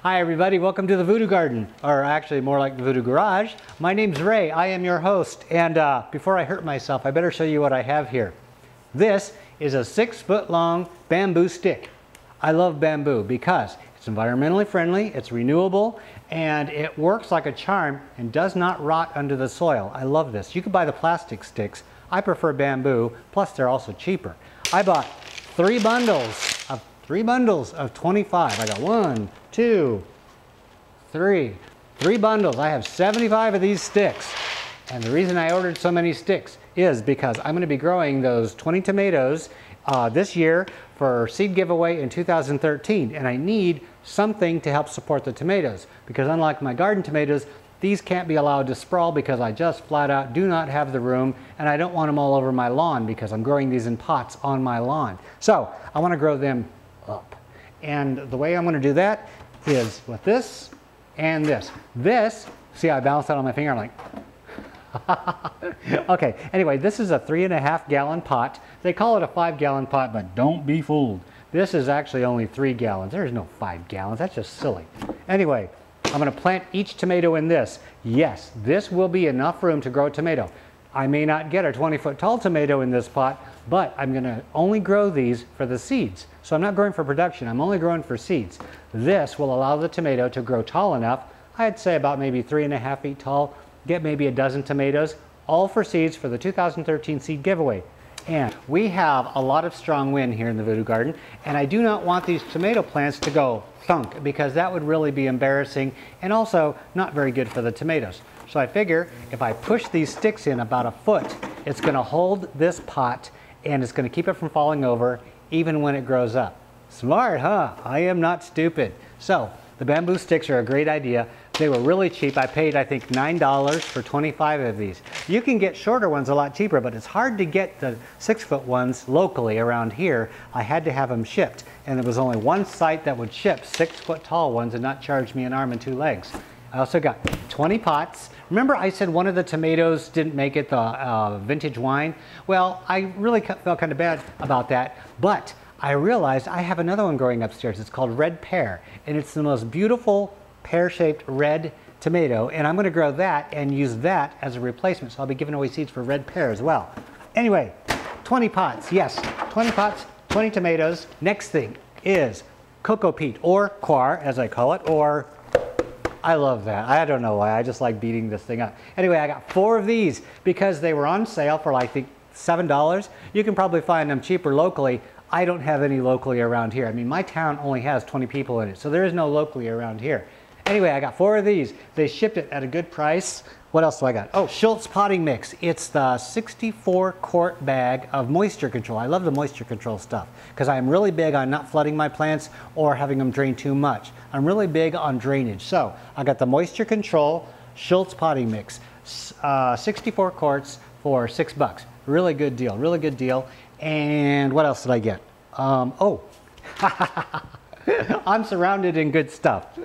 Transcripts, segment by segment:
Hi everybody, welcome to the Voodoo Garden, or actually more like the Voodoo Garage. My name's Ray, I am your host, and before I hurt myself, I better show you what I have here. This is a 6-foot-long bamboo stick. I love bamboo because it's environmentally friendly, it's renewable, and it works like a charm and does not rot under the soil. I love this. You can buy the plastic sticks. I prefer bamboo, plus they're also cheaper. I bought three bundles of 25. I got 1, 2, 3. 3 bundles. I have 75 of these sticks. And the reason I ordered so many sticks is because I'm going to be growing those 20 tomatoes this year for seed giveaway in 2013. And I need something to help support the tomatoes. Because unlike my garden tomatoes, these can't be allowed to sprawl because I just flat out do not have the room, and I don't want them all over my lawn because I'm growing these in pots on my lawn. So I want to grow them up. And the way I'm going to do that is with this and this. This, see, I balanced that on my finger. I'm like, okay, anyway, this is a 3.5 gallon pot. They call it a 5-gallon pot, but don't be fooled. This is actually only 3 gallons. There's no 5 gallons. That's just silly. Anyway, I'm going to plant each tomato in this. Yes, this will be enough room to grow a tomato. I may not get a 20-foot tall tomato in this pot, but I'm going to only grow these for the seeds. So I'm not growing for production, I'm only growing for seeds. This will allow the tomato to grow tall enough, I'd say about maybe 3.5 feet tall, get maybe a dozen tomatoes, all for seeds for the 2013 seed giveaway. And we have a lot of strong wind here in the Voodoo Garden, and I do not want these tomato plants to go thunk because that would really be embarrassing and also not very good for the tomatoes. So I figure if I push these sticks in about a foot, it's going to hold this pot and it's going to keep it from falling over even when it grows up. Smart, huh? I am not stupid. So the bamboo sticks are a great idea. They were really cheap. I paid, I think, $9 for 25 of these. You can get shorter ones a lot cheaper, but it's hard to get the 6-foot ones locally around here. I had to have them shipped, and there was only one site that would ship 6-foot tall ones and not charge me an arm and 2 legs. I also got 20 pots. Remember I said one of the tomatoes didn't make it the vintage wine? Well, I really felt kind of bad about that, but I realized I have another one growing upstairs. It's called red pear, and it's the most beautiful pear-shaped red tomato, and I'm going to grow that and use that as a replacement. So I'll be giving away seeds for red pear as well. Anyway, 20 pots. Yes, 20 pots, 20 tomatoes. Next thing is cocoa peat, or coir as I call it, or I love that. I don't know why. I just like beating this thing up. Anyway, I got 4 of these because they were on sale for like, I think, $7. You can probably find them cheaper locally. I don't have any locally around here. I mean, my town only has 20 people in it, so there is no locally around here. Anyway, I got 4 of these. They shipped it at a good price. What else do I got? Oh, Schultz potting mix. It's the 64-quart bag of moisture control. I love the moisture control stuff because I am really big on not flooding my plants or having them drain too much. I'm really big on drainage. So I got the moisture control Schultz potting mix, 64 quarts for $6. Really good deal, really good deal. And what else did I get? Oh, I'm surrounded in good stuff.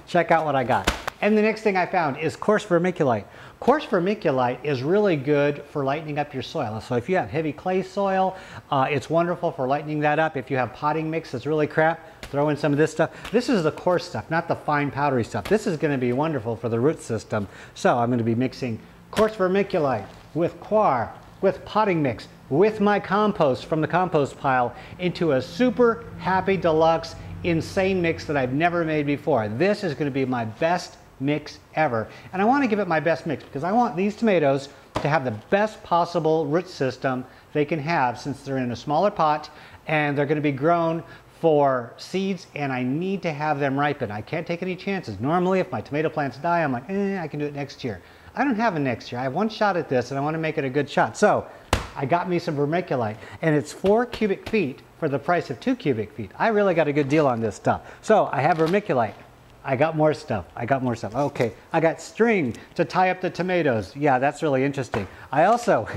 Check out what I got. And the next thing I found is coarse vermiculite. Coarse vermiculite is really good for lightening up your soil. So if you have heavy clay soil, it's wonderful for lightening that up. If you have potting mix that's really crap, throw in some of this stuff. This is the coarse stuff, not the fine powdery stuff. This is going to be wonderful for the root system. So I'm going to be mixing coarse vermiculite with coir, with potting mix, with my compost from the compost pile into a super happy deluxe insane mix that I've never made before. This is going to be my best mix ever, and I want to give it my best mix because I want these tomatoes to have the best possible root system they can have since they're in a smaller pot and they're going to be grown for seeds, and I need to have them ripen. I can't take any chances. Normally if my tomato plants die, I'm like, I can do it next year. I don't have a next year. I have one shot at this and I want to make it a good shot. So I got me some vermiculite, and it's 4 cubic feet for the price of 2 cubic feet. I really got a good deal on this stuff. So I have vermiculite. I got more stuff. I got more stuff. Okay, I got string to tie up the tomatoes. Yeah, that's really interesting. I also,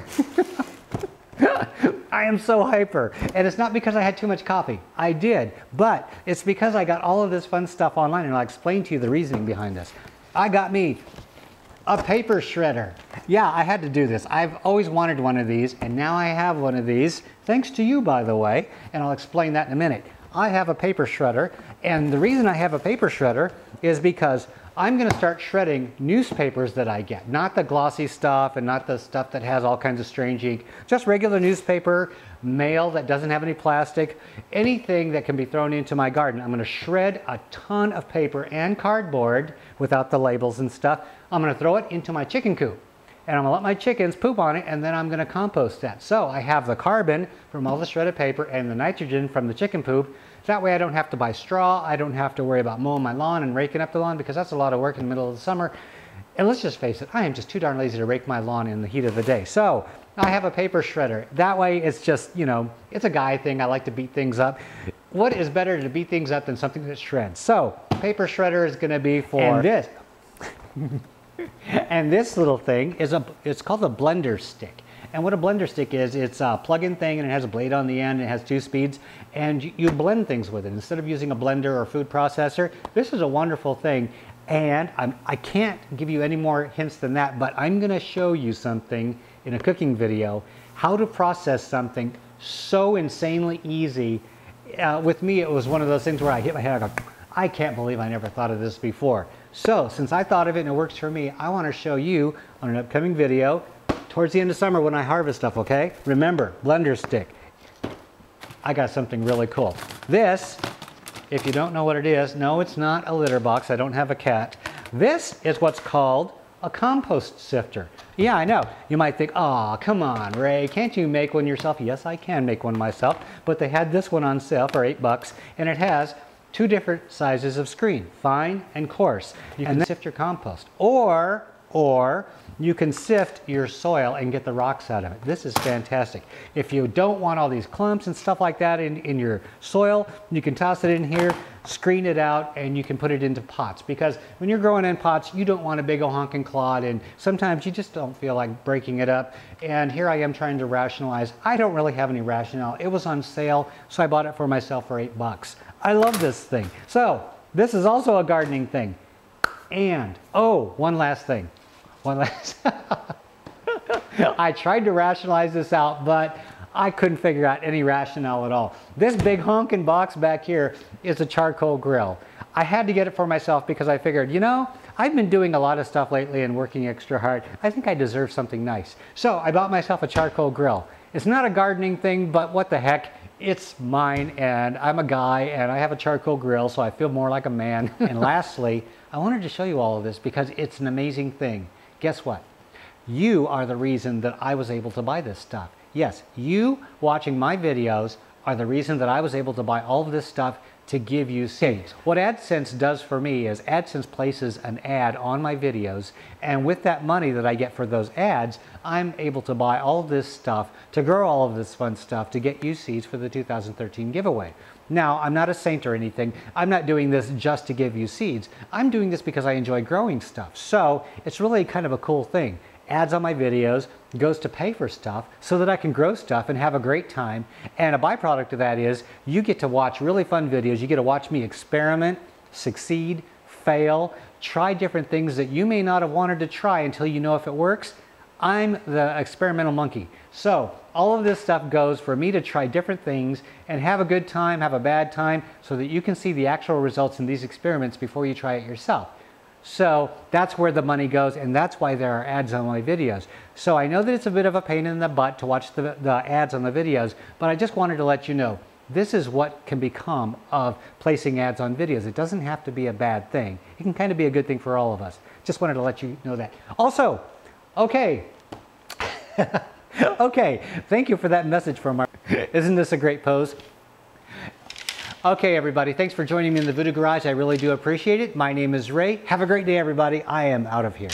I am so hyper. And it's not because I had too much coffee. I did, but it's because I got all of this fun stuff online, and I'll explain to you the reasoning behind this. I got me a paper shredder. Yeah, I had to do this. I've always wanted one of these, and now I have one of these, thanks to you, by the way, and I'll explain that in a minute. I have a paper shredder, and the reason I have a paper shredder is because I'm going to start shredding newspapers that I get. Not the glossy stuff and not the stuff that has all kinds of strange ink. Just regular newspaper, mail that doesn't have any plastic, anything that can be thrown into my garden. I'm going to shred a ton of paper and cardboard without the labels and stuff. I'm going to throw it into my chicken coop. And I'm going to let my chickens poop on it, and then I'm going to compost that. So I have the carbon from all the shredded paper and the nitrogen from the chicken poop. That way I don't have to buy straw. I don't have to worry about mowing my lawn and raking up the lawn, because that's a lot of work in the middle of the summer. And let's just face it, I am just too darn lazy to rake my lawn in the heat of the day. So I have a paper shredder. That way it's just, you know, it's a guy thing. I like to beat things up. What is better to beat things up than something that shreds? So paper shredder is going to be for this. And this little thing is it's called a blender stick. And what a blender stick is, it's a plug-in thing, and it has a blade on the end, and it has 2 speeds, and you blend things with it. Instead of using a blender or food processor, this is a wonderful thing. And I can't give you any more hints than that, but I'm going to show you something in a cooking video, how to process something so insanely easy. With me, it was one of those things where I hit my head, I go, I can't believe I never thought of this before. So since I thought of it and it works for me, I want to show you on an upcoming video towards the end of summer when I harvest stuff, okay? Remember, blender stick. I got something really cool. This, if you don't know what it is, no, it's not a litter box. I don't have a cat. This is what's called a compost sifter. Yeah, I know. You might think, oh, come on, Ray, can't you make one yourself? Yes, I can make one myself, but they had this one on sale for $8, and it has 2 different sizes of screen, fine and coarse. You can sift your compost, or you can sift your soil and get the rocks out of it. This is fantastic. If you don't want all these clumps and stuff like that in your soil, you can toss it in here, screen it out, and you can put it into pots. Because when you're growing in pots, you don't want a big old honking clod, and sometimes you just don't feel like breaking it up. And here I am trying to rationalize. I don't really have any rationale. It was on sale, so I bought it for myself for $8. I love this thing. So this is also a gardening thing. And, oh, one last thing. I tried to rationalize this out, but I couldn't figure out any rationale at all. This big honking box back here is a charcoal grill. I had to get it for myself because I figured, you know, I've been doing a lot of stuff lately and working extra hard. I think I deserve something nice. So I bought myself a charcoal grill. It's not a gardening thing, but what the heck? It's mine, and I'm a guy, and I have a charcoal grill, so I feel more like a man. And lastly, I wanted to show you all of this because it's an amazing thing. Guess what? You are the reason that I was able to buy this stuff. Yes, you watching my videos are the reason that I was able to buy all of this stuff to give you seeds. What AdSense does for me is AdSense places an ad on my videos, and with that money that I get for those ads, I'm able to buy all of this stuff, to grow all of this fun stuff, to get you seeds for the 2013 giveaway. Now, I'm not a saint or anything. I'm not doing this just to give you seeds. I'm doing this because I enjoy growing stuff. So it's really kind of a cool thing. Ads on my videos goes to pay for stuff so that I can grow stuff and have a great time. And a byproduct of that is you get to watch really fun videos. You get to watch me experiment, succeed, fail, try different things that you may not have wanted to try until you know if it works. I'm the experimental monkey. So all of this stuff goes for me to try different things and have a good time, have a bad time, so that you can see the actual results in these experiments before you try it yourself. So that's where the money goes, and that's why there are ads on my videos. So I know that it's a bit of a pain in the butt to watch the ads on the videos, but I just wanted to let you know this is what can become of placing ads on videos. It doesn't have to be a bad thing. It can kind of be a good thing for all of us. Just wanted to let you know that. Also, okay. Okay, thank you for that message from our... Isn't this a great pose? Okay, everybody, thanks for joining me in the Voodoo Garage. I really do appreciate it. My name is Ray. Have a great day, everybody. I am out of here.